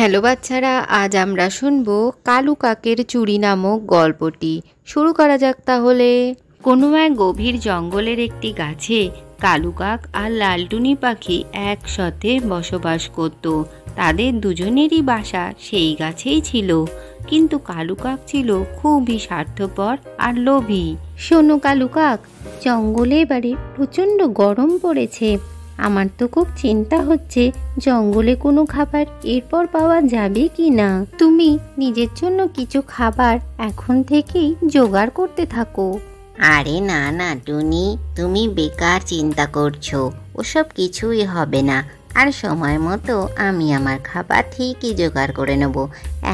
Hello বাচ্চারা, আজ আমরা শুনবো কালু কাকের চুরি নামক গল্পটি। শুরু করা যাক তাহলে। কোনো এক গভীর জঙ্গলের একটি গাছে কালু কাক আর লালটুনি পাখি একসাথে বসবাস করত। তাদের দুজনেরই বাসা সেই গাছেই ছিল, কিন্তু কালু কাক ছিল খুবই স্বার্থপর আর লোভী। শোনো কালু কাক, জঙ্গলে এবারে প্রচণ্ড গরম পড়েছে। আমার তো খুব চিন্তা হচ্ছে জঙ্গলে কোনো খাবার এরপর পাওয়া যাবে কি না। তুমি নিজের জন্য কিছু খাবার এখন থেকেই জোগাড় করতে থাকো। আরে না না টুনি, তুমি বেকার চিন্তা করছো। ওসব কিছুই হবে না। আর সময় মতো আমি আমার খাবার ঠিকই জোগাড় করে নেব।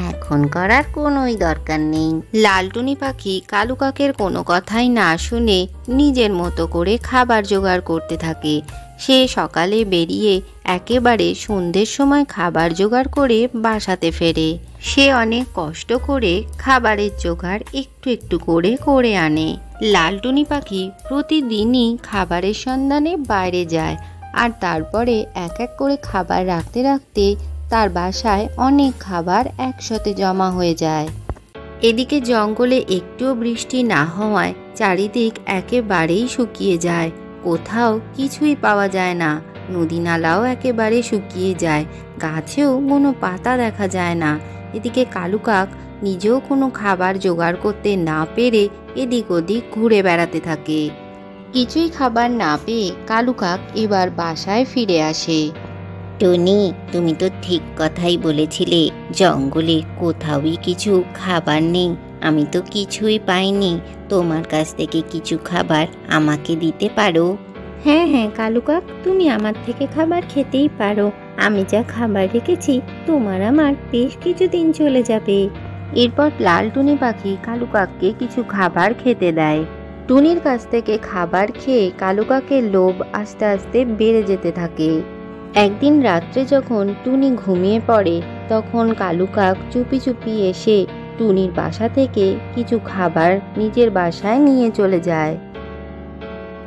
এখন করার কোনোই দরকার নেই। লালটুনি পাখি কালু কাকের কোনো কথাই না শুনে নিজের মতো করে খাবার জোগাড় করতে থাকে। সে সকালে বেরিয়ে একেবারে সন্ধ্যের সময় খাবার জোগাড় করে বাসাতে ফেরে। সে অনেক কষ্ট করে খাবারের জোগাড় একটু একটু করে করে আনে। লালটুনি পাখি প্রতিদিনই খাবারের সন্ধানে বাইরে যায়, আর তারপরে এক এক করে খাবার রাখতে রাখতে তার বাসায় অনেক খাবার একসাথে জমা হয়ে যায়। এদিকে জঙ্গলে একটুও বৃষ্টি না হওয়ায় চারিদিক একেবারেই শুকিয়ে যায়। কোথাও কিছুই পাওয়া যায় না। নদী নালাও একেবারে শুকিয়ে যায়, গাছেও কোনো পাতা দেখা যায় না। এদিকে কালু কাক নিজেও কোনো খাবার জোগাড় করতে না পেরে এদিক ওদিক ঘুরে বেড়াতে থাকে। কিছুই খাবার না পেয়ে কালু কাক এবার বাসায় ফিরে আসে। টুনি, তুমি তো ঠিক কথাই বলেছিলে, জঙ্গলে কোথাওই কিছু খাবার নেই। আমি তো কিছুই পাইনি। তোমার কাছ থেকে কিছু খাবার আমাকে দিতে পারো? হ্যাঁ হ্যাঁ কালু কাক, তুমি আমার থেকে খাবার খেতেই পারো। আমি যা খাবার রেখেছি তোমার আমার বেশ কিছুদিন চলে যাবে। এরপর লালটুনি পাখি কালু কাককে কিছু খাবার খেতে দেয়। টুনির কাছ থেকে খাবার খেয়ে কালু কাকের লোভ আস্তে আস্তে বেড়ে যেতে থাকে। একদিন রাত্রে যখন টুনি ঘুমিয়ে পড়ে, তখন কালু কাক চুপি চুপি এসে টুনির বাসা থেকে কিছু খাবার নিজের বাসায় নিয়ে চলে যায়।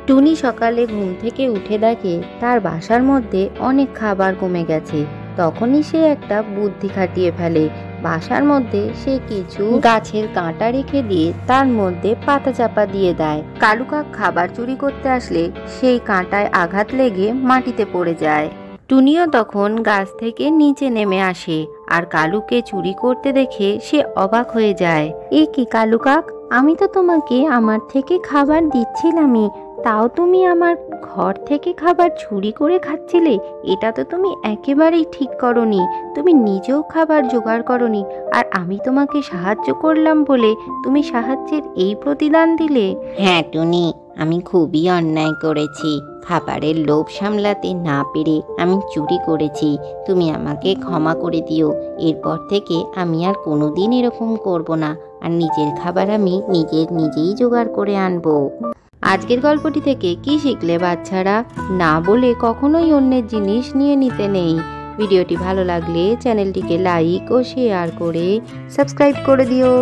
টুনি সকালে ঘুম থেকে উঠে দেখে তার বাসার মধ্যে অনেক খাবার কমে গেছে। তখনই সে একটা বুদ্ধি খাটিয়ে ফেলে। বাসার মধ্যে সে কিছু গাছের কাঁটা রেখে দিয়ে তার মধ্যে পাতা চাপা দিয়ে দেয়। কালু কাক খাবার চুরি করতে আসলে সেই কাঁটায় আঘাত লেগে মাটিতে পড়ে যায়। টুনিও তখন গাছ থেকে নিচে নেমে আসে, আর কালুকে চুরি করতে দেখে সে অবাক হয়ে যায়। এ কি কালু কাক, আমি তো তোমাকে আমার থেকে খাবার দিচ্ছিলামই, তাও তুমি আমার ঘর থেকে খাবার চুরি করে খাচ্ছিলে। এটা তো তুমি একেবারেই ঠিক করনি। তুমি নিজেও খাবার জোগাড় করনি, আর আমি তোমাকে সাহায্য করলাম বলে তুমি সাহায্যের এই প্রতিদান দিলে। হ্যাঁ টুনি, আমি খুবই অন্যায় করেছি। খাবারের লোভ সামলাতে না পেরে আমি চুরি করেছি। তুমি আমাকে ক্ষমা করে দিও। এরপর থেকে আমি আর কোনোদিন এরকম করব না, আর নিজের খাবার আমি নিজেই জোগাড় করে আনবো। আজকের গল্পটি থেকে কি শিখলে বাচ্চারা? না বলে কখনোই অন্যের জিনিস নিয়ে নিতে নেই। ভিডিওটি ভালো লাগলে চ্যানেলটিকে লাইক ও শেয়ার করে সাবস্ক্রাইব করে দিও।